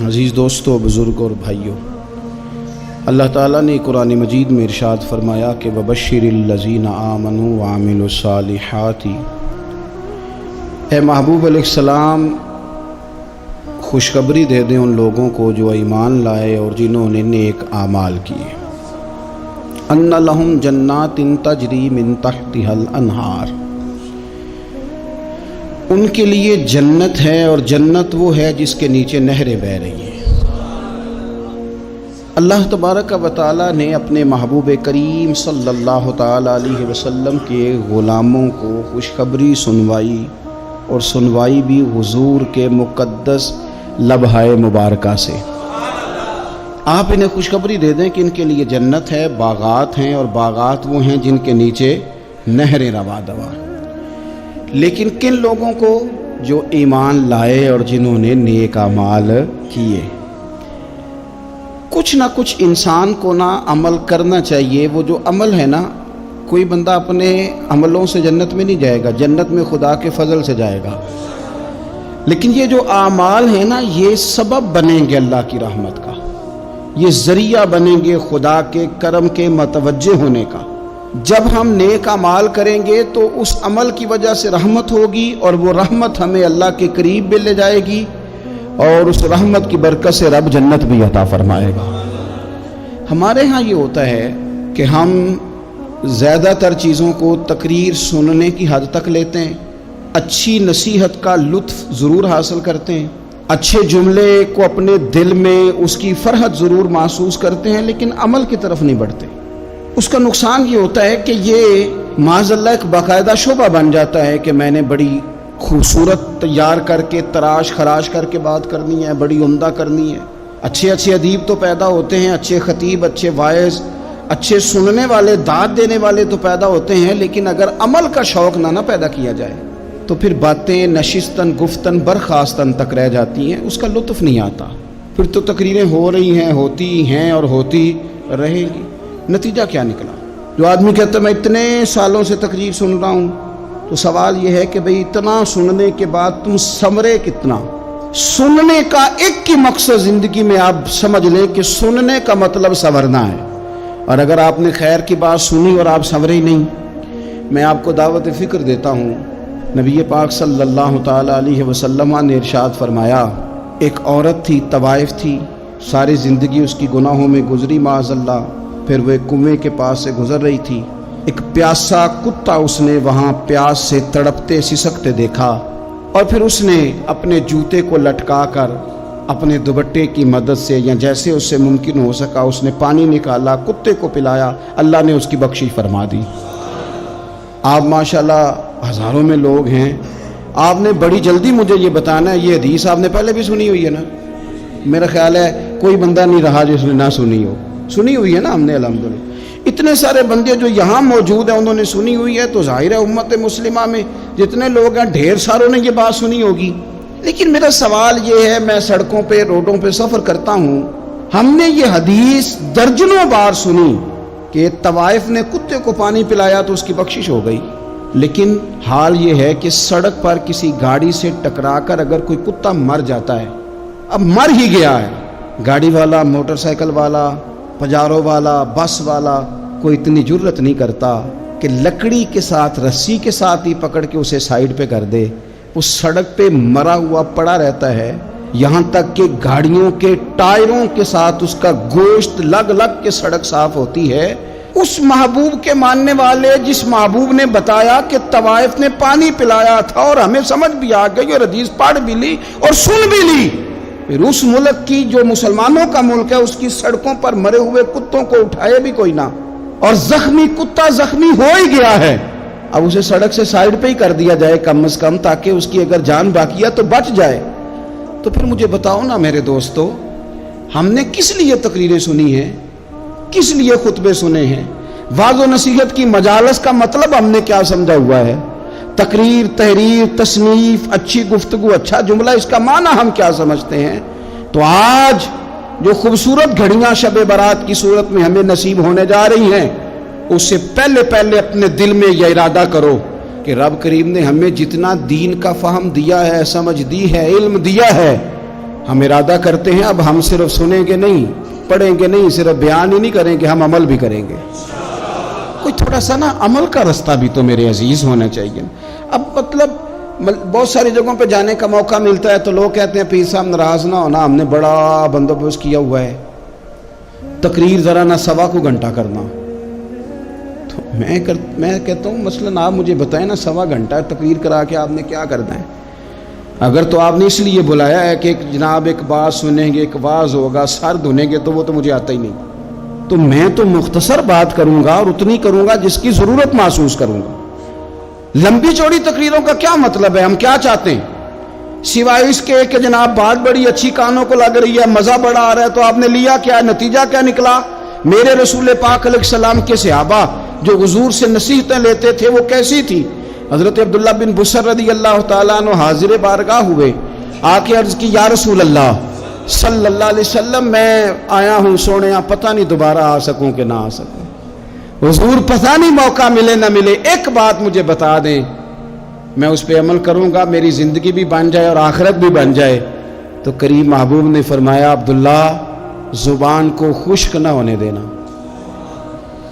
عزیز دوستو، بزرگ اور بھائیوں، اللہ تعالیٰ نے قرآن مجید میں ارشاد فرمایا کہ وَبَشِّرِ الَّذِينَ آمَنُوا وَعَمِلُوا الصَّالِحَاتِ، اے محبوب علیہ السلام خوشخبری دے دیں ان لوگوں کو جو ایمان لائے اور جنہوں نے نیک اعمال کیے، اَنَّ لَهُمْ جَنَّاتٍ تَجْرِي مِن تَحْتِهَا الْأَنْهَارُ، ان کے لیے جنت ہے اور جنت وہ ہے جس کے نیچے نہریں بہہ رہی ہیں۔ اللہ تبارک و تعالیٰ نے اپنے محبوب کریم صلی اللہ تعالیٰ علیہ وسلم کے غلاموں کو خوشخبری سنوائی، اور سنوائی بھی حضور کے مقدس لبہائے مبارکہ سے۔ آپ انہیں خوشخبری دے دیں کہ ان کے لیے جنت ہے، باغات ہیں، اور باغات وہ ہیں جن کے نیچے نہریں رواں دواں۔ لیکن کن لوگوں کو؟ جو ایمان لائے اور جنہوں نے نیک اعمال کیے۔ کچھ نہ کچھ انسان کو نہ عمل کرنا چاہیے۔ وہ جو عمل ہے نا، کوئی بندہ اپنے عملوں سے جنت میں نہیں جائے گا، جنت میں خدا کے فضل سے جائے گا۔ لیکن یہ جو اعمال ہیں نا، یہ سبب بنیں گے اللہ کی رحمت کا، یہ ذریعہ بنیں گے خدا کے کرم کے متوجہ ہونے کا۔ جب ہم نیک اعمال کریں گے تو اس عمل کی وجہ سے رحمت ہوگی، اور وہ رحمت ہمیں اللہ کے قریب بھی لے جائے گی، اور اس رحمت کی برکت سے رب جنت بھی عطا فرمائے گا۔ ہمارے ہاں یہ ہوتا ہے کہ ہم زیادہ تر چیزوں کو تقریر سننے کی حد تک لیتے ہیں، اچھی نصیحت کا لطف ضرور حاصل کرتے ہیں، اچھے جملے کو اپنے دل میں اس کی فرحت ضرور محسوس کرتے ہیں، لیکن عمل کی طرف نہیں بڑھتے۔ اس کا نقصان یہ ہوتا ہے کہ یہ معاذ اللہ ایک باقاعدہ شعبہ بن جاتا ہے کہ میں نے بڑی خوبصورت تیار کر کے تراش خراش کر کے بات کرنی ہے، بڑی عمدہ کرنی ہے۔ اچھے ادیب تو پیدا ہوتے ہیں، اچھے خطیب، اچھے واعظ، اچھے سننے والے، داد دینے والے تو پیدا ہوتے ہیں، لیکن اگر عمل کا شوق نہ پیدا کیا جائے تو پھر باتیں نشستن گفتن برخاستن تک رہ جاتی ہیں، اس کا لطف نہیں آتا۔ پھر تو تقریریں ہو رہی ہیں، ہوتی ہیں اور ہوتی رہیں گی۔ نتیجہ کیا نکلا؟ جو آدمی کہتا ہے میں اتنے سالوں سے تقریر سن رہا ہوں، تو سوال یہ ہے کہ بھئی اتنا سننے کے بعد تم سنورے کتنا؟ سننے کا ایک ہی مقصد زندگی میں آپ سمجھ لیں کہ سننے کا مطلب سنورنا ہے، اور اگر آپ نے خیر کی بات سنی اور آپ سنورے ہی نہیں، میں آپ کو دعوت فکر دیتا ہوں۔ نبی پاک صلی اللہ تعالیٰ علیہ وسلم نے ارشاد فرمایا، ایک عورت تھی، طوائف تھی، ساری زندگی اس کی گناہوں میں گزری معاذ اللہ۔ پھر وہ ایک کنویں کے پاس سے گزر رہی تھی، ایک پیاسا کتا اس نے وہاں پیاس سے تڑپتے سسکتے دیکھا، اور پھر اس نے اپنے جوتے کو لٹکا کر اپنے دوپٹے کی مدد سے یا جیسے اس سے ممکن ہو سکا اس نے پانی نکالا، کتے کو پلایا، اللہ نے اس کی بخشش فرما دی۔ آپ ماشاءاللہ ہزاروں میں لوگ ہیں، آپ نے بڑی جلدی مجھے یہ بتانا ہے، یہ حدیث آپ نے پہلے بھی سنی ہوئی ہے نا؟ میرا خیال ہے کوئی بندہ نہیں رہا جس نے نہ سنی ہو۔ سنی ہوئی ہے نا ہم نے الحمدللہ۔ اتنے سارے بندے جو یہاں موجود ہیں انہوں نے سنی ہوئی ہے، تو ظاہر ہے امت مسلمہ میں جتنے لوگ ہیں ڈھیر ساروں نے یہ بات سنی ہوگی۔ لیکن میرا سوال یہ ہے، میں سڑکوں پہ روڈوں پہ سفر کرتا ہوں، ہم نے یہ حدیث درجنوں بار سنی کہ طوائف نے کتے کو پانی پلایا تو اس کی بخشش ہو گئی، لیکن حال یہ ہے کہ سڑک پر کسی گاڑی سے ٹکرا کر اگر کوئی کتا مر جاتا ہے، اب مر ہی گیا ہے، گاڑی والا، موٹر سائیکل والا، پجارو والا، بس والا کوئی اتنی جرت نہیں کرتا کہ لکڑی کے ساتھ، رسی کے ساتھ ہی پکڑ کے اسے سائیڈ پہ کر دے۔ اس سڑک پہ مرا ہوا پڑا رہتا ہے، یہاں تک کہ گاڑیوں کے ٹائروں کے ساتھ اس کا گوشت لگ لگ کے سڑک صاف ہوتی ہے۔ اس محبوب کے ماننے والے، جس محبوب نے بتایا کہ طوائف نے پانی پلایا تھا، اور ہمیں سمجھ بھی آ گئی اور حدیث پڑھ بھی لی اور سن بھی لی، پھر اس ملک کی جو مسلمانوں کا ملک ہے اس کی سڑکوں پر مرے ہوئے کتوں کو اٹھائے بھی کوئی نہ، اور زخمی کتا زخمی ہو ہی گیا ہے، اب اسے سڑک سے سائیڈ پہ ہی کر دیا جائے کم از کم، تاکہ اس کی اگر جان باقی ہے تو بچ جائے۔ تو پھر مجھے بتاؤ نا میرے دوستو، ہم نے کس لیے تقریریں سنی ہیں، کس لیے خطبے سنے ہیں؟ واعظ و نصیحت کی مجالس کا مطلب ہم نے کیا سمجھا ہوا ہے؟ تقریر، تحریر، تصنیف، اچھی گفتگو، اچھا جملہ، اس کا معنی ہم کیا سمجھتے ہیں؟ تو آج جو خوبصورت گھڑیاں شب برات کی صورت میں ہمیں نصیب ہونے جا رہی ہیں، اس سے پہلے اپنے دل میں یہ ارادہ کرو کہ رب کریم نے ہمیں جتنا دین کا فہم دیا ہے، سمجھ دی ہے، علم دیا ہے، ہم ارادہ کرتے ہیں اب ہم صرف سنیں گے نہیں, پڑھیں گے نہیں, صرف بیان ہی نہیں کریں گے, ہم عمل بھی کریں گے. کوئی تھوڑا سا نا عمل کا رستہ بھی تو میرے عزیز ہونا چاہیے. اب مطلب بہت ساری جگہوں پہ جانے کا موقع ملتا ہے تو لوگ کہتے ہیں پیر صاحب ناراض نہ ہونا, ہم نے بڑا بندوبست کیا ہوا ہے, تقریر ذرا نہ 1.25 گھنٹہ کرنا. تو میں کہتا ہوں مثلاً آپ مجھے بتائیں نا 1.25 گھنٹہ تقریر کرا کے آپ نے کیا کرنا ہے؟ اگر تو آپ نے اس لیے بلایا ہے کہ جناب ایک بات سنیں گے, ایک واعظ ہوگا, سر دھنیں گے, تو وہ تو مجھے آتا ہی نہیں. تو میں تو مختصر بات کروں گا اور اتنی کروں گا جس کی ضرورت محسوس کروں گا. لمبی چوڑی تقریروں کا کیا مطلب ہے؟ ہم کیا چاہتے ہیں سوائے اس کے کہ جناب بات بڑی اچھی کانوں کو لگ رہی ہے, مزہ بڑا آ رہا ہے, تو آپ نے لیا کیا؟ نتیجہ کیا نکلا؟ میرے رسول پاک علیہ السلام کے صحابہ جو حضور سے نصیحتیں لیتے تھے وہ کیسی تھی؟ حضرت عبداللہ بن بصر رضی اللہ تعالیٰ عنہ حاضر بارگاہ ہوئے, آ کے عرض کی یا رسول اللہ صلی اللہ علیہ وسلم, میں آیا ہوں سونے, پتہ نہیں دوبارہ آ سکوں کہ نہ آ سکوں. حضور پتہ نہیں موقع ملے نہ ملے, ایک بات مجھے بتا دیں, میں اس پہ عمل کروں گا, میری زندگی بھی بن جائے اور آخرت بھی بن جائے. تو کریم محبوب نے فرمایا عبداللہ زبان کو خشک نہ ہونے دینا,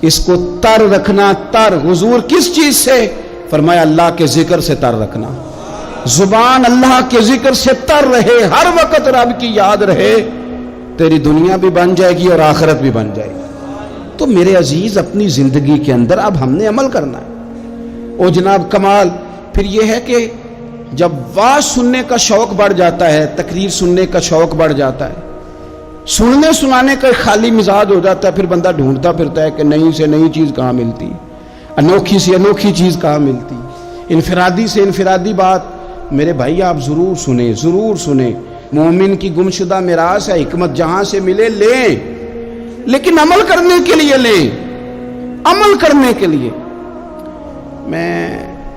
اس کو تر رکھنا. تر حضور کس چیز سے؟ فرمایا اللہ کے ذکر سے تر رکھنا. زبان اللہ کے ذکر سے تر رہے, ہر وقت رب کی یاد رہے, تیری دنیا بھی بن جائے گی اور آخرت بھی بن جائے گی. تو میرے عزیز اپنی زندگی کے اندر اب ہم نے عمل کرنا ہے. او جناب کمال پھر یہ ہے کہ جب واعظ سننے کا شوق بڑھ جاتا ہے, تقریر سننے کا شوق بڑھ جاتا ہے, سننے سنانے کا خالی مزاج ہو جاتا ہے, پھر بندہ ڈھونڈتا پھرتا ہے کہ نئی سے نئی چیز کہاں ملتی, انوکھی سے انوکھی چیز کہاں ملتی, انفرادی سے انفرادی بات. میرے بھائی آپ ضرور سنیں, ضرور سنیں. مومن کی گمشدہ میراث ہے, حکمت جہاں سے ملے لیں, لیکن عمل کرنے کے لیے لیں, عمل کرنے کے لیے.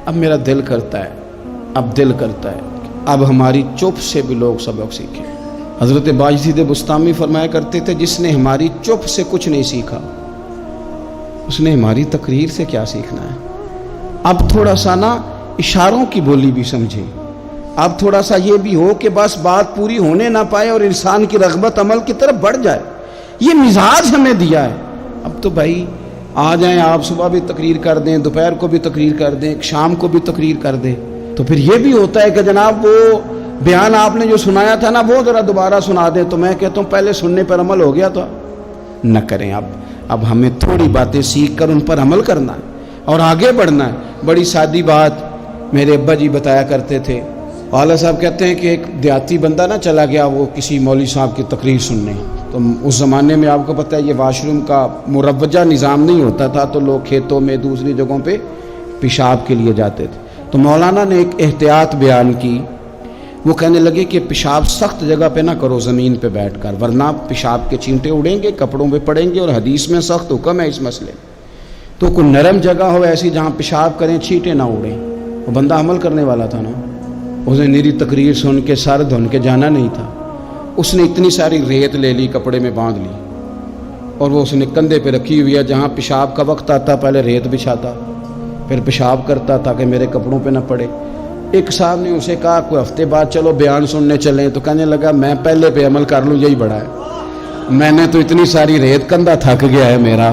اب میرا دل کرتا ہے اب ہماری چپ سے بھی لوگ سبق سیکھیں. حضرت باجید بستامی فرمایا کرتے تھے جس نے ہماری چپ سے کچھ نہیں سیکھا اس نے ہماری تقریر سے کیا سیکھنا ہے. اب تھوڑا سا نا اشاروں کی بولی بھی سمجھیں, اب تھوڑا سا یہ بھی ہو کہ بس بات پوری ہونے نہ پائے اور انسان کی رغبت عمل کی طرف بڑھ جائے. یہ مزاج ہمیں دیا ہے. اب تو بھائی آ جائیں آپ, صبح بھی تقریر کر دیں, دوپہر کو بھی تقریر کر دیں, شام کو بھی تقریر کر دیں, تو پھر یہ بھی ہوتا ہے کہ جناب وہ بیان آپ نے جو سنایا تھا نا وہ ذرا دوبارہ سنا دیں. تو میں کہتا ہوں پہلے سننے پر عمل ہو گیا تو نہ کریں. اب ہمیں تھوڑی باتیں سیکھ کر ان پر عمل کرنا ہے اور آگے بڑھنا ہے. بڑی سادی بات میرے ابا جی بتایا کرتے تھے. والا صاحب کہتے ہیں کہ ایک دیہاتی بندہ نہ چلا گیا وہ کسی مولوی صاحب کی تقریر سننے. تو اس زمانے میں آپ کو پتہ ہے یہ واش روم کا مروجہ نظام نہیں ہوتا تھا, تو لوگ کھیتوں میں دوسری جگہوں پہ پیشاب کے لیے جاتے تھے. تو مولانا نے ایک احتیاط بیان کی, وہ کہنے لگے کہ پیشاب سخت جگہ پہ نہ کرو زمین پہ بیٹھ کر, ورنہ پیشاب کے چینٹے اڑیں گے, کپڑوں پہ پڑیں گے, اور حدیث میں سخت حکم ہے اس مسئلے. تو کوئی نرم جگہ ہو ایسی جہاں پیشاب کریں چھینٹے نہ اڑیں. وہ بندہ عمل کرنے والا تھا نا, اس نے میری تقریر سن کے سر دھن کے جانا نہیں تھا. اس نے اتنی ساری ریت لے لی, کپڑے میں باندھ لی, اور وہ اس نے کندھے پہ رکھی ہوئی ہے. جہاں پیشاب کا وقت آتا پہلے ریت بچھاتا, پھر پیشاب کرتا تاکہ میرے کپڑوں پہ نہ پڑے. ایک صاحب نے اسے کہا کوئی ہفتے بعد چلو بیان سننے چلیں, تو کہنے لگا میں پہلے پہ عمل کر لوں, یہی بڑا ہے. میں نے تو اتنی ساری ریت, کندھا تھک گیا ہے میرا,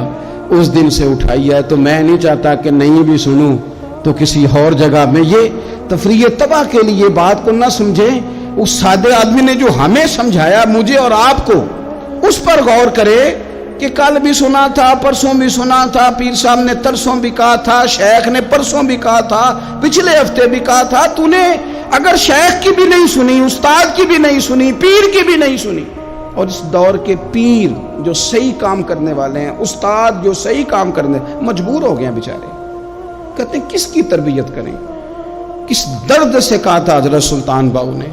اس دن سے اٹھائی ہے, تو میں نہیں چاہتا کہ نہیں بھی سنوں تو کسی اور جگہ میں. یہ تفریح تباہ کے لیے بات کو نہ سمجھیں. اس سادے آدمی نے جو ہمیں سمجھایا مجھے اور آپ کو, اس پر غور کرے کہ کل بھی سنا تھا, پرسوں بھی سنا تھا, پیر صاحب نے ترسوں بھی کہا تھا, شیخ نے پرسوں بھی کہا تھا, پچھلے ہفتے بھی کہا تھا. تو نے اگر شیخ کی بھی نہیں سنی, استاد کی بھی نہیں سنی, پیر کی بھی نہیں سنی, اور اس دور کے پیر جو صحیح کام کرنے والے ہیں, استاد جو صحیح کام کرنے, مجبور ہو گئے ہیں بیچارے. کہتے ہیں کس کی تربیت کریں. کس درد سے کہا تھا حضرت سلطان باؤ نے.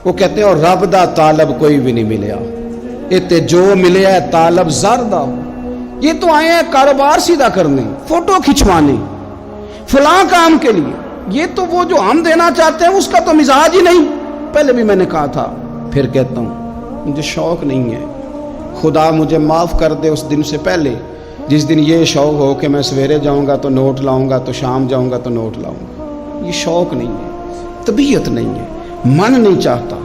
وہ کہتے ہیں اور رب دا طالب کوئی بھی نہیں ملیا, اتے جو ملے ہے طالب زردہ. یہ تو آئے ہیں کاروبار سیدھا کرنے, فوٹو کھنچوانے, فلاں کام کے لیے. یہ تو وہ جو ہم دینا چاہتے ہیں اس کا تو مزاج ہی نہیں. پہلے بھی میں نے کہا تھا, پھر کہتا ہوں مجھے شوق نہیں ہے. خدا مجھے معاف کر دے اس دن سے پہلے جس دن یہ شوق ہو کہ میں سویرے جاؤں گا تو نوٹ لاؤں گا, تو شام جاؤں گا تو نوٹ لاؤں گا. یہ شوق نہیں ہے, طبیعت نہیں ہے, من نہیں چاہتا.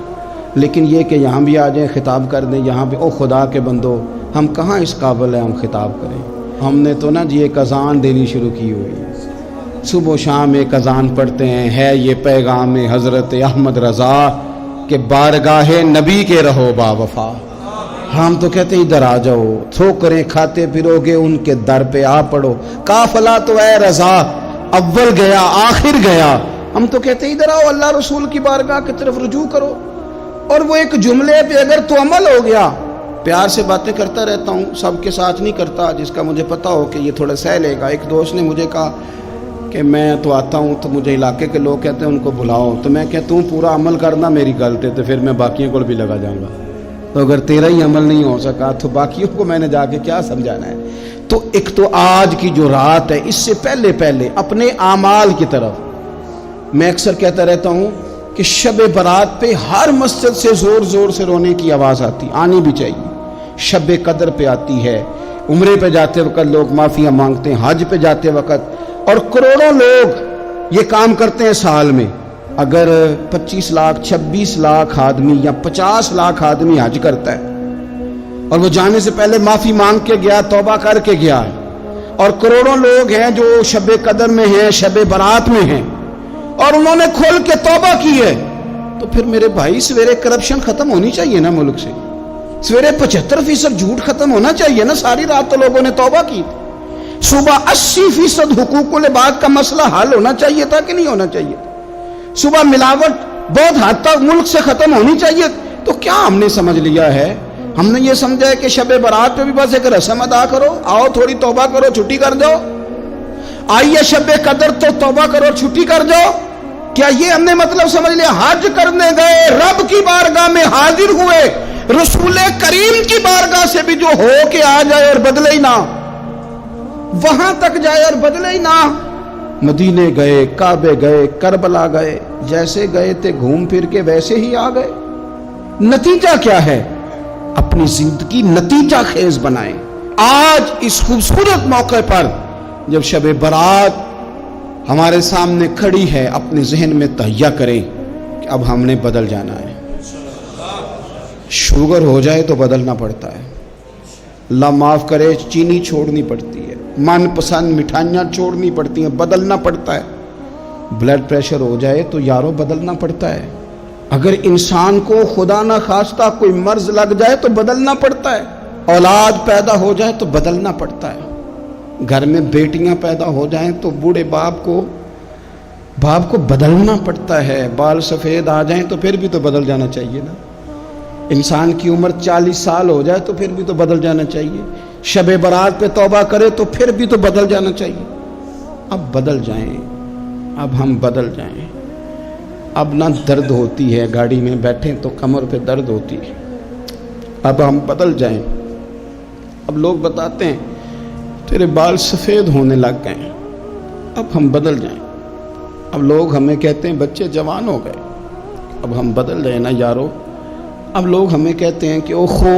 لیکن یہ کہ یہاں بھی آ جائیں خطاب کر دیں یہاں پہ، او خدا کے بندو ہم کہاں اس قابل ہیں ہم خطاب کریں؟ ہم نے تو نا جی ایک اذان دینی شروع کی ہوئی ہے، صبح و شام ایک اذان پڑھتے ہیں، ہے یہ پیغام حضرت احمد رضا کہ بارگاہ نبی کے رہو با وفا۔ ہم تو کہتے ہیں ادھر آ جاؤ، ٹھوکریں کھاتے پھرو گے ان کے در پہ آ پڑو، قافلہ تو اے رضا اول گیا آخر گیا۔ ہم تو کہتے ہیں ادھر آؤ، اللہ رسول کی بارگاہ کی طرف رجوع کرو۔ اور وہ ایک جملے پہ اگر تو عمل ہو گیا، پیار سے باتیں کرتا رہتا ہوں، سب کے ساتھ نہیں کرتا، جس کا مجھے پتا ہو کہ یہ تھوڑا سہ لے گا۔ ایک دوست نے مجھے کہا کہ میں تو آتا ہوں تو مجھے علاقے کے لوگ کہتے ہیں ان کو بلاؤ، تو میں کہتا ہوں پورا عمل کرنا میری غلط ہے، تو پھر میں باقیوں کو بھی لگا جاؤں گا۔ تو اگر تیرا ہی عمل نہیں ہو سکا تو باقیوں کو میں نے جا کے کیا سمجھانا ہے؟ تو ایک تو آج کی جو رات ہے، اس سے پہلے اپنے اعمال کی طرف میں اکثر کہتا رہتا ہوں کہ شب برات پہ ہر مسجد سے زور زور سے رونے کی آواز آنی بھی چاہیے۔ شب قدر پہ آتی ہے، عمرے پہ جاتے وقت لوگ معافیاں مانگتے ہیں، حج پہ جاتے وقت، اور کروڑوں لوگ یہ کام کرتے ہیں سال میں۔ اگر 25 لاکھ 26 لاکھ آدمی یا 50 لاکھ آدمی حج کرتا ہے اور وہ جانے سے پہلے معافی مانگ کے گیا، توبہ کر کے گیا ہے، اور کروڑوں لوگ ہیں جو شب قدر میں ہیں، شب برات میں ہیں، اور انہوں نے کھل کے توبہ کی ہے، تو پھر میرے بھائی سویرے کرپشن ختم ہونی چاہیے نا ملک سے، سویرے 75% جھوٹ ختم ہونا چاہیے نا۔ ساری رات تو لوگوں نے توبہ کی، صبح 80% حقوق العباد کا مسئلہ حل ہونا چاہیے تھا کہ نہیں ہونا چاہیے؟ صبح ملاوٹ بہت حد تک ملک سے ختم ہونی چاہیے۔ تو کیا ہم نے سمجھ لیا ہے؟ ہم نے یہ سمجھا ہے کہ شب برات پہ بھی بس ایک رسم ادا کرو، آؤ تھوڑی توبہ کرو چھٹی کر جاؤ، آئیے شب قدر تو توبہ کرو چھٹی کر جاؤ۔ کیا یہ ہم نے مطلب سمجھ لیا؟ حج کرنے گئے، رب کی بارگاہ میں حاضر ہوئے، رسول کریم کی بارگاہ سے بھی جو ہو کے آ جائے اور بدلے ہی نہ، وہاں تک جائے اور بدلے ہی نہ۔ مدینے گئے، کعبے گئے، کربلا گئے، جیسے گئے تھے گھوم پھر کے ویسے ہی آ گئے۔ نتیجہ کیا ہے؟ اپنی زندگی نتیجہ خیز بنائیں۔ آج اس خوبصورت موقع پر جب شب برات ہمارے سامنے کھڑی ہے، اپنے ذہن میں تہیہ کریں کہ اب ہم نے بدل جانا ہے۔ شوگر ہو جائے تو بدلنا پڑتا ہے، اللہ معاف کرے، چینی چھوڑنی پڑتی ہے، من پسند مٹھائیاں چھوڑنی پڑتی ہیں، بدلنا پڑتا ہے۔ بلڈ پریشر ہو جائے تو یارو بدلنا پڑتا ہے۔ اگر انسان کو خدا نہ خواستہ کوئی مرض لگ جائے تو بدلنا پڑتا ہے۔ اولاد پیدا ہو جائے تو بدلنا پڑتا ہے۔ گھر میں بیٹیاں پیدا ہو جائیں تو بوڑھے باپ کو بدلنا پڑتا ہے۔ بال سفید آ جائیں تو پھر بھی تو بدل جانا چاہیے نا۔ انسان کی عمر 40 سال ہو جائے تو پھر بھی تو بدل جانا چاہیے۔ شب برات پہ توبہ کرے تو پھر بھی تو بدل جانا چاہیے۔ اب بدل جائیں، اب ہم بدل جائیں۔ اب نہ درد ہوتی ہے، گاڑی میں بیٹھیں تو کمر پہ درد ہوتی ہے، اب ہم بدل جائیں۔ اب لوگ بتاتے ہیں تیرے بال سفید ہونے لگ گئے، اب ہم بدل جائیں۔ اب لوگ ہمیں کہتے ہیں بچے جوان ہو گئے، اب ہم بدل جائیں نا یارو۔ اب لوگ ہمیں کہتے ہیں کہ اوخو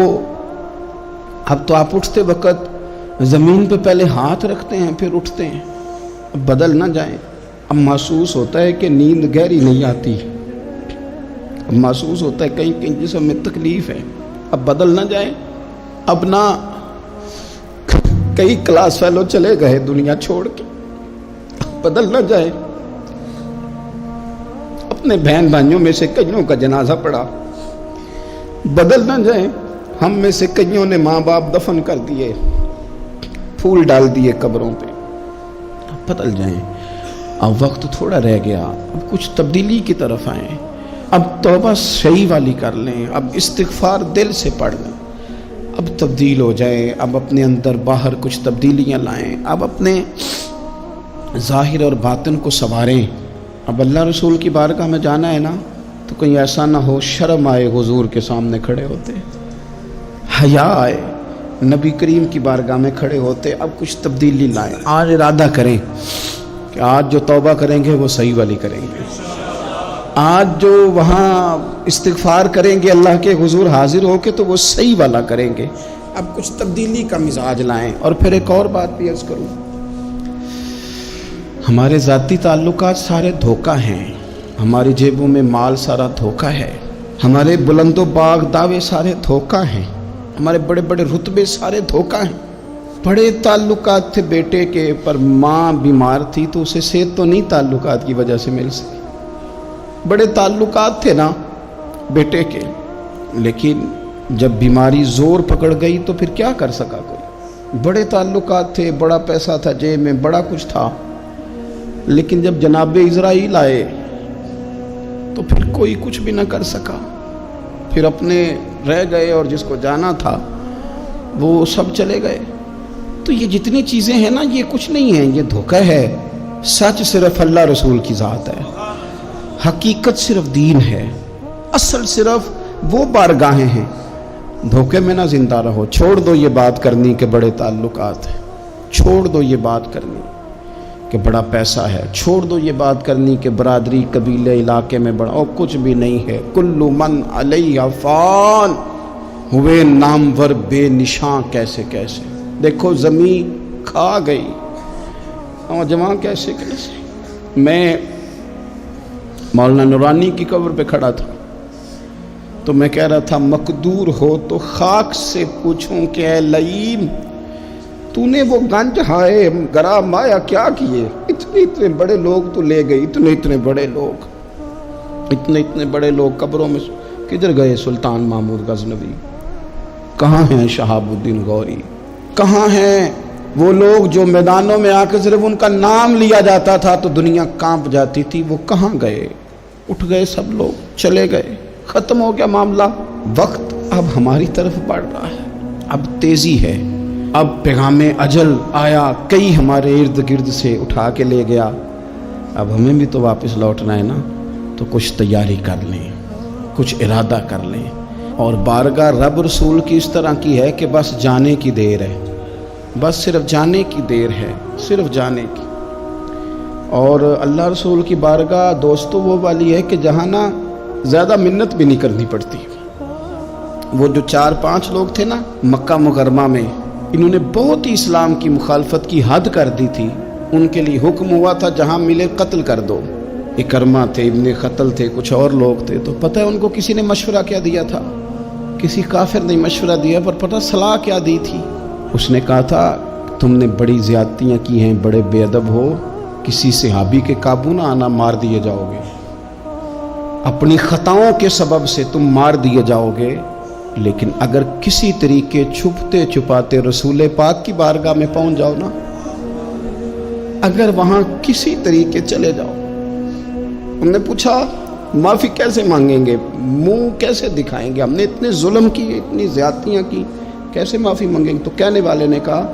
اب تو آپ اٹھتے وقت زمین پہ پہلے ہاتھ رکھتے ہیں پھر اٹھتے ہیں، اب بدل نہ جائیں۔ اب محسوس ہوتا ہے کہ نیند گہری نہیں آتی، اب محسوس ہوتا ہے کہیں کہیں جسم میں تکلیف ہے، اب بدل نہ جائیں۔ اب نہ کئی کلاس فیلو چلے گئے دنیا چھوڑ کے، بدل نہ جائیں۔ اپنے بہن بھائیوں میں سے کئیوں کا جنازہ پڑا، بدل نہ جائیں۔ ہم میں سے کئیوں نے ماں باپ دفن کر دیے، پھول ڈال دیے قبروں پہ، بدل جائیں۔ اب وقت تھوڑا رہ گیا، اب کچھ تبدیلی کی طرف آئیں، اب توبہ صحیح والی کر لیں، اب استغفار دل سے پڑھ لیں، اب تبدیل ہو جائیں، اب اپنے اندر باہر کچھ تبدیلیاں لائیں، اب اپنے ظاہر اور باطن کو سنواریں۔ اب اللہ رسول کی بارگاہ میں جانا ہے نا تو کہیں ایسا نہ ہو شرم آئے حضور کے سامنے کھڑے ہوتے، حیا آئے نبی کریم کی بارگاہ میں کھڑے ہوتے۔ اب کچھ تبدیلی لائیں، آج ارادہ کریں کہ آج جو توبہ کریں گے وہ صحیح والی کریں گے، آج جو وہاں استغفار کریں گے اللہ کے حضور حاضر ہو کے تو وہ صحیح والا کریں گے۔ اب کچھ تبدیلی کا مزاج لائیں۔ اور پھر ایک اور بات بھی عرض کروں، ہمارے ذاتی تعلقات سارے دھوکہ ہیں، ہماری جیبوں میں مال سارا دھوکہ ہے، ہمارے بلند و باغ دعوے سارے دھوکہ ہیں، ہمارے بڑے بڑے رتبے سارے دھوکہ ہیں۔ بڑے تعلقات تھے بیٹے کے، پر ماں بیمار تھی تو اسے صحت تو نہیں تعلقات کی وجہ سے مل سکی۔ بڑے تعلقات تھے نا بیٹے کے، لیکن جب بیماری زور پکڑ گئی تو پھر کیا کر سکا کوئی۔ بڑے تعلقات تھے، بڑا پیسہ تھا جیب میں، بڑا کچھ تھا، لیکن جب جناب اسرائیل آئے تو پھر کوئی کچھ بھی نہ کر سکا، پھر اپنے رہ گئے، اور جس کو جانا تھا وہ سب چلے گئے۔ تو یہ جتنی چیزیں ہیں نا، یہ کچھ نہیں ہیں، یہ دھوکہ ہے۔ سچ صرف اللہ رسول کی ذات ہے، حقیقت صرف دین ہے، اصل صرف وہ بارگاہیں ہیں۔ دھوکے میں نہ زندہ رہو، چھوڑ دو یہ بات کرنی کہ بڑے تعلقات ہیں، چھوڑ دو یہ بات کرنی کہ بڑا پیسہ ہے، چھوڑ دو یہ بات کرنی کہ برادری قبیلے علاقے میں بڑا، اور کچھ بھی نہیں ہے۔ کل من علیہ فان، ہوئے نامور بے نشاں کیسے کیسے۔ دیکھو زمین کھا گئی، نوجوان کیسے کیسے۔ میں مولانا نورانی کی قبر پہ کھڑا تھا تو میں کہہ رہا تھا مقدور ہو تو خاک سے پوچھوں کہ اے لئیم تو نے وہ گنج ہائے گرا مایا کیا کیے؟ اتنے بڑے لوگ تو لے گئی، اتنے بڑے لوگ قبروں میں کدھر گئے؟ سلطان محمود غزنوی کہاں ہیں؟ شہاب الدین غوری کہاں ہیں؟ وہ لوگ جو میدانوں میں آ کے صرف ان کا نام لیا جاتا تھا تو دنیا کانپ جاتی تھی، وہ کہاں گئے؟ اٹھ گئے سب لوگ، چلے گئے، ختم ہو گیا معاملہ۔ وقت اب ہماری طرف بڑھ رہا ہے، اب تیزی ہے، اب پیغام اجل آیا، کئی ہمارے ارد گرد سے اٹھا کے لے گیا، اب ہمیں بھی تو واپس لوٹنا ہے نا، تو کچھ تیاری کر لیں، کچھ ارادہ کر لیں۔ اور بارگاہ رب رسول کی اس طرح کی ہے کہ بس جانے کی دیر ہے، بس صرف جانے کی دیر ہے، صرف جانے کی۔ اور اللہ رسول کی بارگاہ دوستو وہ والی ہے کہ جہاں نا زیادہ منت بھی نہیں کرنی پڑتی۔ وہ جو 4-5 لوگ تھے نا مکہ مکرمہ میں، انہوں نے بہت ہی اسلام کی مخالفت کی حد کر دی تھی، ان کے لیے حکم ہوا تھا جہاں ملے قتل کر دو۔ اکرمہ تھے، ابن قتل تھے، کچھ اور لوگ تھے، تو پتہ ہے ان کو کسی نے مشورہ کیا دیا تھا؟ کسی کافر نے مشورہ دیا، پر پتہ صلاح کیا دی تھی؟ اس نے کہا تھا تم نے بڑی زیادتیاں کی ہیں، بڑے بے ادب ہو، کسی صحابی کے قابو نہ آنا، مار دیے جاؤ گے، اپنی خطاؤں کے سبب سے تم مار دیے جاؤ گے، لیکن اگر کسی طریقے چھپتے چھپاتے رسول پاک کی بارگاہ میں پہنچ جاؤ نا، اگر وہاں کسی طریقے چلے جاؤ۔ ہم نے پوچھا معافی کیسے مانگیں گے، منہ کیسے دکھائیں گے، ہم نے اتنے ظلم کیے، اتنی زیادتیاں کی، کیسے معافی مانگیں گے؟ تو کہنے والے نے کہا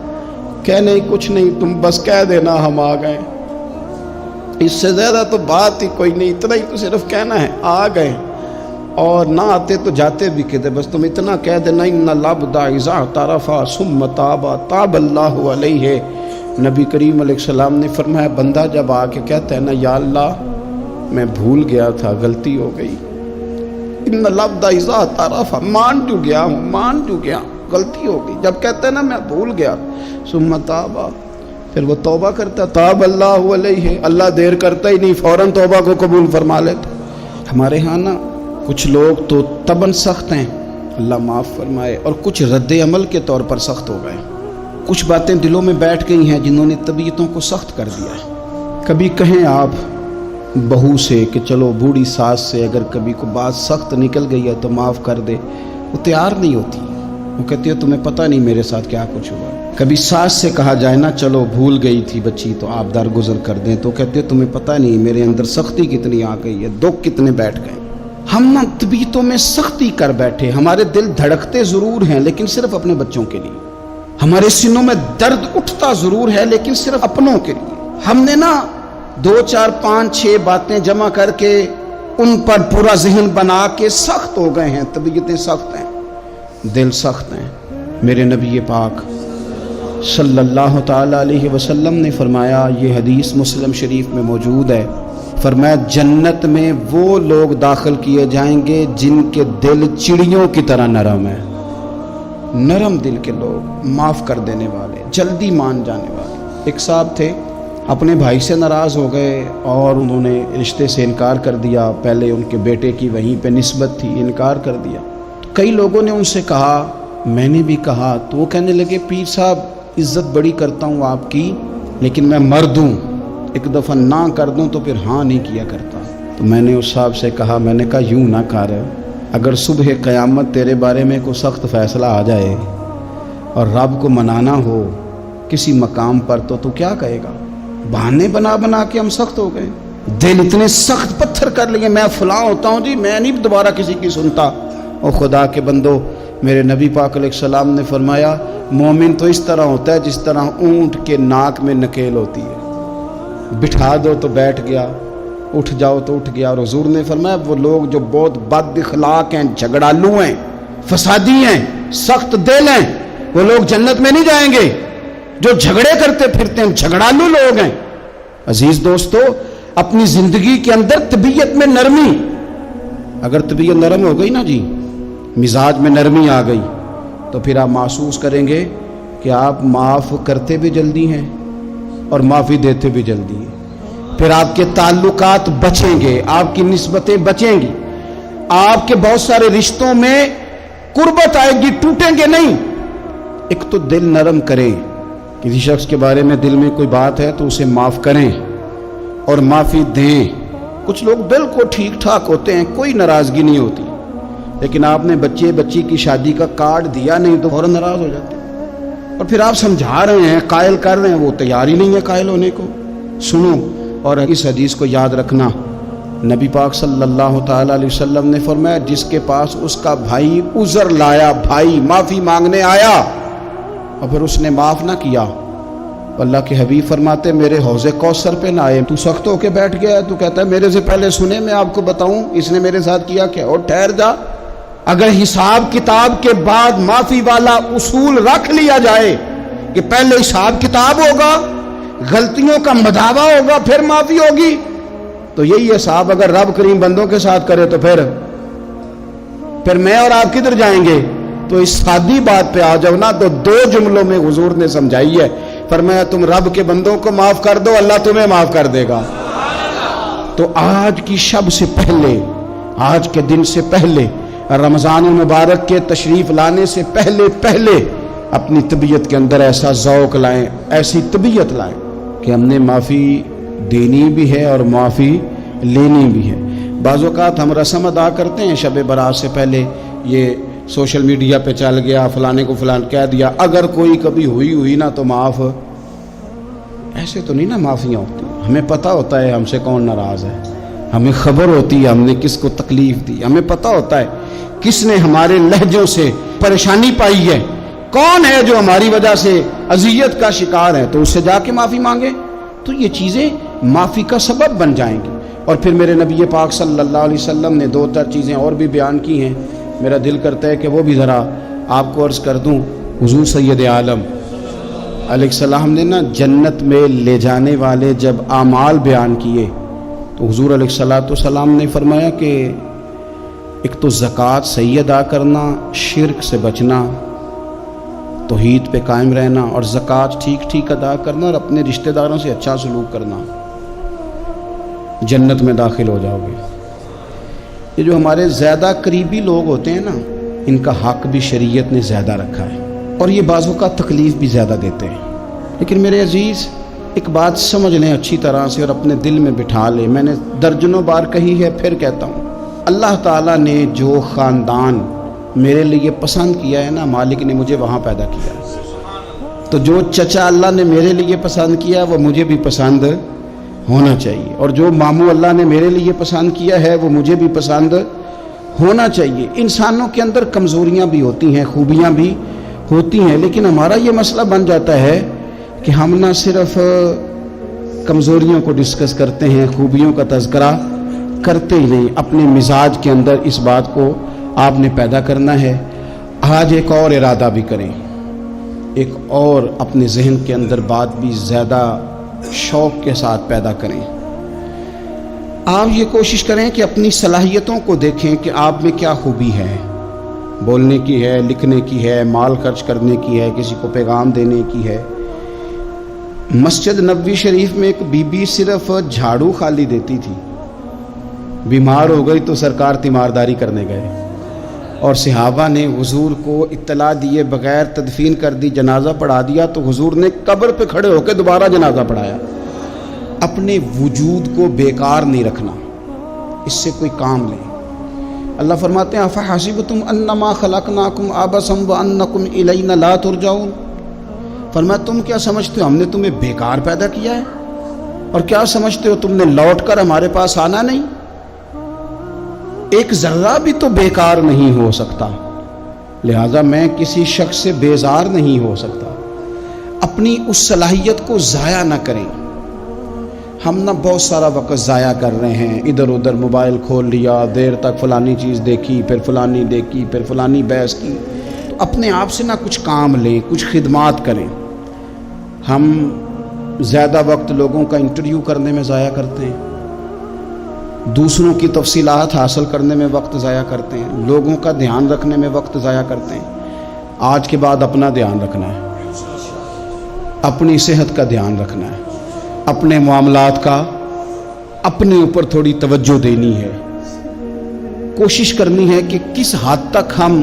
کہ نہیں کچھ نہیں، تم بس کہہ دینا ہم آ گئے، اس سے زیادہ تو بات ہی کوئی نہیں، اتنا ہی تو صرف کہنا ہے، آ گئے، اور نہ آتے تو جاتے بھی کہتے، بس تم اتنا کہہ دینا ان العبد اذا اعترف ثم تاب تاب اللہ علیہ۔ نبی کریم علیہ السلام نے فرمایا بندہ جب آ کے کہتا ہے نا یا اللہ میں بھول گیا تھا، غلطی ہو گئی، ان العبد اذا اعترف، مان جو گیا، غلطی ہو گئی، جب کہتا ہے نا میں بھول گیا، ثم تاب، پھر وہ توبہ کرتا، تاب اللہ علیہ، اللہ دیر کرتا ہی نہیں، فوراً توبہ کو قبول فرما لیتا۔ ہمارے ہاں نا کچھ لوگ تو تباً سخت ہیں، اللہ معاف فرمائے، اور کچھ رد عمل کے طور پر سخت ہو گئے، کچھ باتیں دلوں میں بیٹھ گئی ہیں جنہوں نے طبیعتوں کو سخت کر دیا ہے۔ کبھی کہیں آپ بہو سے کہ چلو بوڑھی ساس سے اگر کبھی کوئی بات سخت نکل گئی ہے تو معاف کر دے، وہ تیار نہیں ہوتی، وہ کہتی ہے تمہیں پتہ نہیں میرے ساتھ کیا کچھ ہوا۔ کبھی ساس سے کہا جائے نا چلو بھول گئی تھی بچی تو آپ درگزر کر دیں، تو کہتے ہیں تمہیں پتہ نہیں میرے اندر سختی کتنی آ گئی ہے، دکھ کتنے بیٹھ گئے۔ ہم نا طبیعتوں میں سختی کر بیٹھے، ہمارے دل دھڑکتے ضرور ہیں لیکن صرف اپنے بچوں کے لیے، ہمارے سینوں میں درد اٹھتا ضرور ہے لیکن صرف اپنوں کے لیے۔ ہم نے نا 2 4 5 6 باتیں جمع کر کے ان پر پورا ذہن بنا کے سخت ہو گئے ہیں، طبیعتیں سخت ہیں، دل سخت ہیں۔ میرے نبی پاک صلی اللہ تعالی علیہ وسلم نے فرمایا، یہ حدیث مسلم شریف میں موجود ہے، فرمایا جنت میں وہ لوگ داخل کیے جائیں گے جن کے دل چڑیوں کی طرح نرم ہے، نرم دل کے لوگ، معاف کر دینے والے، جلدی مان جانے والے۔ ایک صاحب تھے اپنے بھائی سے ناراض ہو گئے اور انہوں نے رشتے سے انکار کر دیا. پہلے ان کے بیٹے کی وہیں پہ نسبت تھی, انکار کر دیا. کئی لوگوں نے ان سے کہا, میں نے بھی کہا, تو وہ کہنے لگے پیر صاحب عزت بڑی کرتا ہوں آپ کی, لیکن میں مرد ہوں, ایک دفعہ نہ کر دوں تو پھر ہاں نہیں کیا کرتا. تو میں نے اس صاحب سے کہا, میں نے کہا یوں نہ کر, اگر صبح قیامت تیرے بارے میں کوئی سخت فیصلہ آ جائے اور رب کو منانا ہو کسی مقام پر تو کیا کہے گا؟ بہانے بنا بنا کے ہم سخت ہو گئے, دل اتنے سخت پتھر کر لیے, میں فلاں ہوتا ہوں جی, میں نہیں دوبارہ کسی کی سنتا. اور خدا کے بندو, میرے نبی پاک علیہ السلام نے فرمایا مومن تو اس طرح ہوتا ہے جس طرح اونٹ کے ناک میں نکیل ہوتی ہے, بٹھا دو تو بیٹھ گیا, اٹھ جاؤ تو اٹھ گیا. اور حضور نے فرمایا وہ لوگ جو بہت بد اخلاق ہیں, جھگڑالو ہیں, فسادی ہیں, سخت دل ہیں, وہ لوگ جنت میں نہیں جائیں گے. جو جھگڑے کرتے پھرتے ہیں جھگڑالو لوگ ہیں. عزیز دوستو, اپنی زندگی کے اندر طبیعت میں نرمی, اگر طبیعت نرم ہو گئی نا جی, مزاج میں نرمی آ گئی, تو پھر آپ محسوس کریں گے کہ آپ معاف کرتے بھی جلدی ہیں اور معافی دیتے بھی جلدی ہیں. پھر آپ کے تعلقات بچیں گے, آپ کی نسبتیں بچیں گی, آپ کے بہت سارے رشتوں میں قربت آئے گی, ٹوٹیں گے نہیں. ایک تو دل نرم کریں, کسی شخص کے بارے میں دل میں کوئی بات ہے تو اسے معاف کریں اور معافی دیں. کچھ لوگ بالکل ٹھیک ٹھاک ہوتے ہیں, کوئی ناراضگی نہیں ہوتی, لیکن آپ نے بچی کی شادی کا کارڈ دیا نہیں تو فوراً ناراض ہو جاتے ہیں. اور پھر آپ سمجھا رہے ہیں, قائل کر رہے ہیں, وہ تیار ہی نہیں ہے قائل ہونے کو. سنو, اور اس حدیث کو یاد رکھنا, نبی پاک صلی اللہ تعالی علیہ وسلم نے فرمایا جس کے پاس اس کا بھائی عذر لایا, بھائی معافی مانگنے آیا اور پھر اس نے معاف نہ کیا, اللہ کے حبیب فرماتے میرے حوض کوثر پہ نہ آئے. تو سخت ہو کے بیٹھ گیا, تو کہتا ہے میرے سے پہلے سنے, میں آپ کو بتاؤں اس نے میرے ساتھ کیا کیا. اور ٹھہر جا, اگر حساب کتاب کے بعد معافی والا اصول رکھ لیا جائے کہ پہلے حساب کتاب ہوگا, غلطیوں کا مداوع ہوگا, پھر معافی ہوگی, تو یہی حساب اگر رب کریم بندوں کے ساتھ کرے تو پھر میں اور آپ کدھر جائیں گے. تو اس سادی بات پہ آ جاؤ نا, تو 2 جملوں میں حضور نے سمجھائی ہے. فرمایا تم رب کے بندوں کو معاف کر دو, اللہ تمہیں معاف کر دے گا. تو آج کی شب سے پہلے, آج کے دن سے پہلے, رمضان المبارک کے تشریف لانے سے پہلے اپنی طبیعت کے اندر ایسا ذوق لائیں, ایسی طبیعت لائیں کہ ہم نے معافی دینی بھی ہے اور معافی لینی بھی ہے. بعض اوقات ہم رسم ادا کرتے ہیں شب برات سے پہلے, یہ سوشل میڈیا پہ چل گیا, فلانے کو فلان کہہ دیا, اگر کوئی کبھی ہوئی نا تو معاف. ایسے تو نہیں نا معافیاں ہوتی. ہمیں پتہ ہوتا ہے ہم سے کون ناراض ہے, ہمیں خبر ہوتی ہے ہم نے کس کو تکلیف دی, ہمیں پتہ ہوتا ہے کس نے ہمارے لہجوں سے پریشانی پائی ہے, کون ہے جو ہماری وجہ سے اذیت کا شکار ہے, تو اس سے جا کے معافی مانگے. تو یہ چیزیں معافی کا سبب بن جائیں گی. اور پھر میرے نبی پاک صلی اللہ علیہ وسلم نے 2-4 چیزیں اور بھی بیان کی ہیں, میرا دل کرتا ہے کہ وہ بھی ذرا آپ کو عرض کر دوں. حضور سید عالم علیہ السلام نے نا جنت میں لے جانے والے جب اعمال بیان کیے تو حضور علیہ السلام نے فرمایا کہ ایک تو زکوٰۃ صحیح ادا کرنا, شرک سے بچنا, توحید پہ قائم رہنا, اور زکوٰۃ ٹھیک ادا کرنا, اور اپنے رشتہ داروں سے اچھا سلوک کرنا, جنت میں داخل ہو جاؤ گے. یہ جو ہمارے زیادہ قریبی لوگ ہوتے ہیں نا, ان کا حق بھی شریعت نے زیادہ رکھا ہے, اور یہ بعضوں کا تکلیف بھی زیادہ دیتے ہیں. لیکن میرے عزیز ایک بات سمجھ لیں اچھی طرح سے اور اپنے دل میں بٹھا لیں, میں نے درجنوں بار کہی ہے, پھر کہتا ہوں, اللہ تعالیٰ نے جو خاندان میرے لیے پسند کیا ہے نا, مالک نے مجھے وہاں پیدا کیا ہے, تو جو چچا اللہ نے میرے لیے پسند کیا وہ مجھے بھی پسند ہونا چاہیے, اور جو ماموں اللہ نے میرے لیے پسند کیا ہے وہ مجھے بھی پسند ہونا چاہیے. انسانوں کے اندر کمزوریاں بھی ہوتی ہیں, خوبیاں بھی ہوتی ہیں, لیکن ہمارا یہ مسئلہ بن جاتا ہے کہ ہم نہ صرف کمزوریوں کو ڈسکس کرتے ہیں, خوبیوں کا تذکرہ کرتے ہی نہیں. اپنے مزاج کے اندر اس بات کو آپ نے پیدا کرنا ہے. آج ایک اور ارادہ بھی کریں, ایک اور اپنے ذہن کے اندر بات بھی زیادہ شوق کے ساتھ پیدا کریں. آپ یہ کوشش کریں کہ اپنی صلاحیتوں کو دیکھیں کہ آپ میں کیا خوبی ہے, بولنے کی ہے, لکھنے کی ہے, مال خرچ کرنے کی ہے, کسی کو پیغام دینے کی ہے, مسجد نبوی شریف میں ایک بی بی صرف جھاڑو خالی دیتی تھی، بیمار ہو گئی تو سرکار تیمارداری کرنے گئے اور صحابہ نے حضور کو اطلاع دیے بغیر تدفین کر دی، جنازہ پڑھا دیا، تو حضور نے قبر پہ کھڑے ہو کے دوبارہ جنازہ پڑھایا۔ اپنے وجود کو بیکار نہیں رکھنا، اس سے کوئی کام لیں۔ اللہ فرماتے ہیں افحسبتم انما خلقناکم عبثا وانکم الینا لا ترجعون، فرمایا تم کیا سمجھتے ہو ہم نے تمہیں بیکار پیدا کیا ہے، اور کیا سمجھتے ہو تم نے لوٹ کر ہمارے پاس آنا نہیں؟ ایک ذرہ بھی تو بیکار نہیں ہو سکتا، لہذا میں کسی شخص سے بیزار نہیں ہو سکتا۔ اپنی اس صلاحیت کو ضائع نہ کریں۔ ہم نہ بہت سارا وقت ضائع کر رہے ہیں، ادھر ادھر موبائل کھول لیا، دیر تک فلانی چیز دیکھی، پھر فلانی دیکھی، پھر فلانی بحث کی۔ تو اپنے آپ سے نہ کچھ کام لیں، کچھ خدمات کریں۔ ہم زیادہ وقت لوگوں کا انٹرویو کرنے میں ضائع کرتے ہیں، دوسروں کی تفصیلات حاصل کرنے میں وقت ضائع کرتے ہیں، لوگوں کا دھیان رکھنے میں وقت ضائع کرتے ہیں۔ آج کے بعد اپنا دھیان رکھنا ہے، اپنی صحت کا دھیان رکھنا ہے، اپنے معاملات کا اپنے اوپر تھوڑی توجہ دینی ہے، کوشش کرنی ہے کہ کس حد تک ہم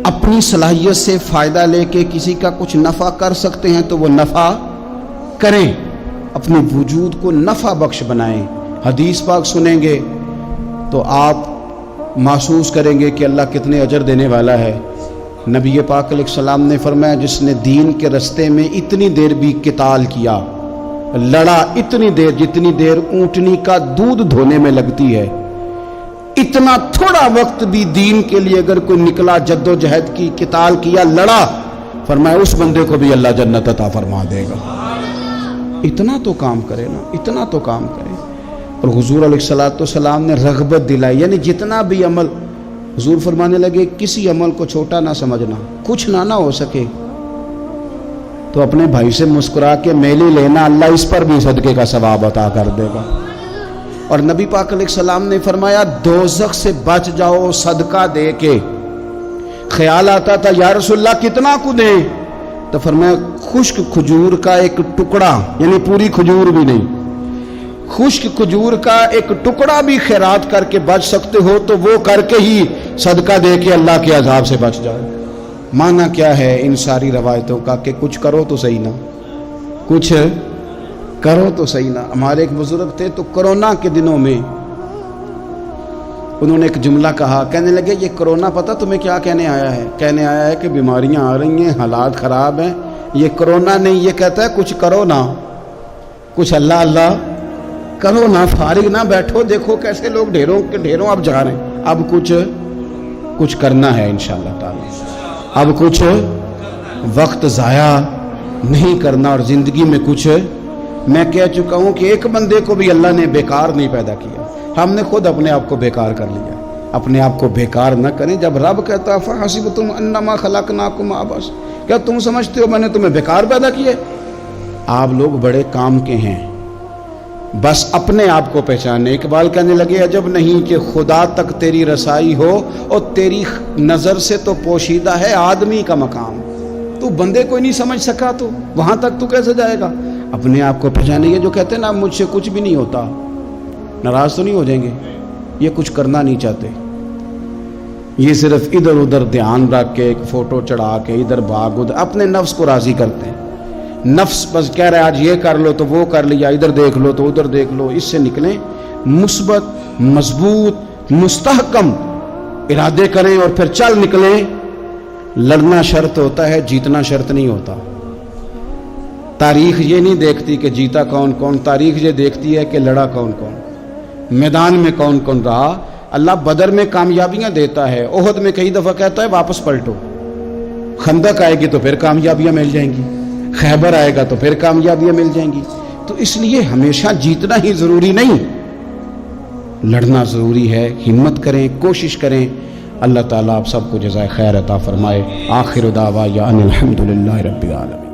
اپنی صلاحیت سے فائدہ لے کے کسی کا کچھ نفع کر سکتے ہیں تو وہ نفع کریں، اپنے وجود کو نفع بخش بنائیں۔ حدیث پاک سنیں گے تو آپ محسوس کریں گے کہ اللہ کتنے اجر دینے والا ہے۔ نبی پاک علیہ السلام نے فرمایا جس نے دین کے رستے میں اتنی دیر بھی قتال کیا، لڑا اتنی دیر جتنی دیر اونٹنی کا دودھ دھونے میں لگتی ہے، اتنا تھوڑا وقت بھی دین کے لیے اگر کوئی نکلا، جد و جہد کی، قتال کیا، لڑا، فرمایا اس بندے کو بھی اللہ جنت عطا فرما دے گا۔ اتنا تو کام کرے نا، اتنا تو کام کرے۔ اور حضور علیہ السلام نے رغبت دلائی، یعنی جتنا بھی عمل، حضور فرمانے لگے کسی عمل کو چھوٹا نہ سمجھنا، کچھ نہ ہو سکے تو اپنے بھائی سے مسکرا کے میلی لینا، اللہ اس پر بھی صدقے کا ثواب عطا کر دے گا۔ اور نبی پاک علیہ السلام نے فرمایا دوزخ سے بچ جاؤ صدقہ دے کے۔ خیال آتا تھا یا رسول اللہ کتنا کو دیں؟ تو فرمایا خشک کھجور کا ایک ٹکڑا، یعنی پوری کھجور بھی نہیں، خشک کھجور کا ایک ٹکڑا بھی خیرات کر کے بچ سکتے ہو تو وہ کر کے ہی صدقہ دے کے اللہ کے عذاب سے بچ جاؤ۔ معنی کیا ہے ان ساری روایتوں کا کہ کچھ کرو تو صحیح نا، کچھ کرو تو صحیح نا۔ ہمارے ایک بزرگ تھے تو کرونا کے دنوں میں انہوں نے ایک جملہ کہا، کہنے لگے یہ کرونا پتہ تمہیں کیا کہنے آیا ہے؟ کہنے آیا ہے کہ بیماریاں آ رہی ہیں، حالات خراب ہیں، یہ کرونا نہیں، یہ کہتا ہے کچھ کرو نا، کچھ اللہ اللہ کرو نا، فارغ نہ بیٹھو، دیکھو کیسے لوگ ڈھیروں کے ڈھیروں اب جا رہے ہیں، اب کچھ کرنا ہے انشاءاللہ تعالی، اب کچھ وقت ضائع نہیں کرنا، اور زندگی میں کچھ، میں کہہ چکا ہوں کہ ایک بندے کو بھی اللہ نے بیکار نہیں پیدا کیا، ہم نے خود اپنے آپ کو بیکار کر لیا۔ اپنے آپ کو بیکار نہ کریں۔ جب رب کہتا فحسبتم انما خلقناکم عبث، کیا تم سمجھتے ہو میں نے تمہیں بیکار پیدا کیا؟ آپ لوگ بڑے کام کے ہیں، بس اپنے آپ کو پہچانے۔ اقبال کہنے لگے عجب نہیں کہ خدا تک تیری رسائی ہو، اور تیری نظر سے تو پوشیدہ ہے آدمی کا مقام، تو بندے کوئی نہیں سمجھ سکا تو وہاں تک تو کیسے جائے گا؟ اپنے آپ کو پہچانے۔ یہ جو کہتے ہیں نا مجھ سے کچھ بھی نہیں ہوتا، ناراض تو نہیں ہو جائیں گے؟ یہ کچھ کرنا نہیں چاہتے، یہ صرف ادھر ادھر دھیان رکھ کے ایک فوٹو چڑھا کے ادھر بھاگ ادھر اپنے نفس کو راضی کرتے ہیں۔ نفس بس کہہ رہا ہے آج یہ کر لو تو وہ کر لیا، ادھر دیکھ لو تو ادھر دیکھ لو۔ اس سے نکلیں، مثبت، مضبوط، مستحکم ارادے کریں اور پھر چل نکلیں۔ لڑنا شرط ہوتا ہے، جیتنا شرط نہیں ہوتا۔ تاریخ یہ نہیں دیکھتی کہ جیتا کون کون، تاریخ یہ دیکھتی ہے کہ لڑا کون کون، میدان میں کون کون رہا۔ اللہ بدر میں کامیابیاں دیتا ہے، احد میں کئی دفعہ کہتا ہے واپس پلٹو، خندق آئے گی تو پھر کامیابیاں مل جائیں گی، خیبر آئے گا تو پھر کامیابیاں مل جائیں گی۔ تو اس لیے ہمیشہ جیتنا ہی ضروری نہیں، لڑنا ضروری ہے۔ ہمت کریں، کوشش کریں۔ اللہ تعالیٰ آپ سب کو جزائے خیر عطا فرمائے۔ آخر دعوانا ان الحمدللہ رب العالمین۔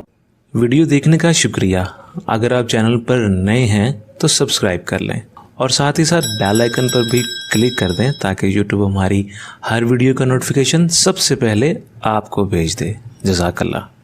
ویڈیو دیکھنے کا شکریہ۔ اگر آپ چینل پر نئے ہیں تو سبسکرائب کر لیں، اور ساتھ ہی ساتھ بیل آئیکن پر بھی کلک کر دیں تاکہ یوٹیوب ہماری ہر ویڈیو کا نوٹیفیکیشن سب سے پہلے آپ کو بھیج دے۔ جزاک اللہ۔